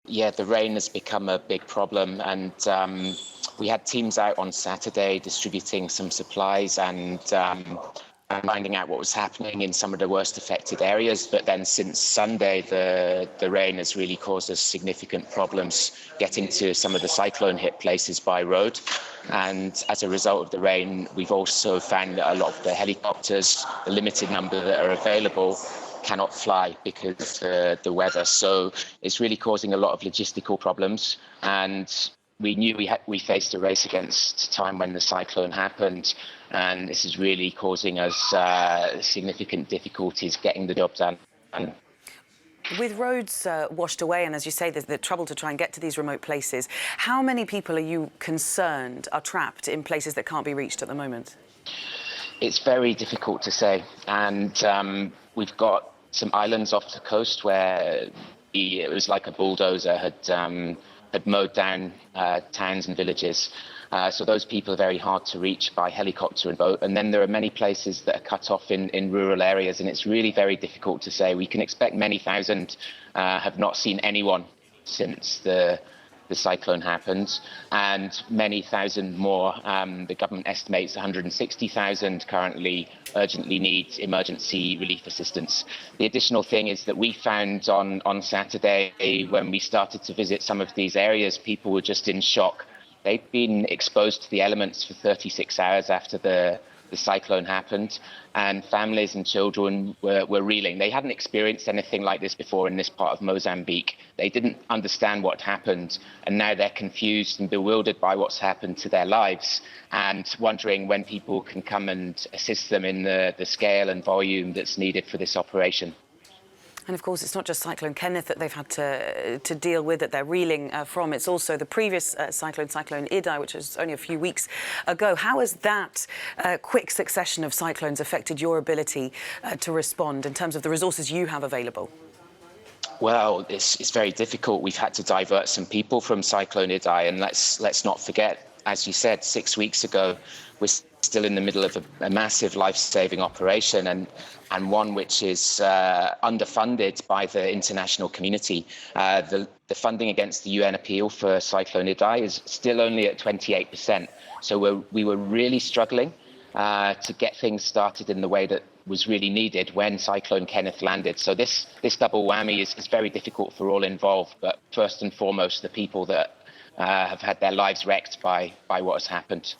Yeah, the rain has become a big problem, and we had teams out on Saturday distributing some supplies and finding out what was happening in some of the worst affected areas. But then since Sunday, the rain has really caused us significant problems getting to some of the cyclone hit places by road. And as a result of the rain, we've also found that a lot of the helicopters, the limited number that are available, cannot fly because of the weather. So it's really causing a lot of logistical problems. And we knew we faced a race against time when the cyclone happened, and this is really causing us significant difficulties getting the job done. With roads washed away, and as you say, there's the trouble to try and get to these remote places, how many people are you concerned are trapped in places that can't be reached at the moment? It's very difficult to say, and we've got some islands off the coast where it was like a bulldozer had mowed down towns and villages. So those people are very hard to reach by helicopter and boat. And then there are many places that are cut off in rural areas, and it's really very difficult to say. We can expect many thousand have not seen anyone since the cyclone happened, and many thousand more. The government estimates 160,000 currently urgently need emergency relief assistance. The additional thing is that we found on Saturday, when we started to visit some of these areas, people were just in shock. They'd been exposed to the elements for 36 hours after the cyclone happened, and families and children were reeling. They hadn't experienced anything like this before in this part of Mozambique. They didn't understand what happened, and now they're confused and bewildered by what's happened to their lives, and wondering when people can come and assist them in the scale and volume that's needed for this operation. And of course, it's not just Cyclone Kenneth that they've had to deal with, that they're reeling from. It's also the previous Cyclone Idai, which was only a few weeks ago. How has that quick succession of cyclones affected your ability to respond in terms of the resources you have available? Well, it's very difficult. We've had to divert some people from Cyclone Idai, and let's not forget, as you said, 6 weeks ago, we're still in the middle of a massive life-saving operation, and one which is underfunded by the international community. The funding against the UN appeal for Cyclone Idai is still only at 28%. So we were really struggling to get things started in the way that was really needed when Cyclone Kenneth landed. So this double whammy is very difficult for all involved, but first and foremost, the people that have had their lives wrecked by what has happened.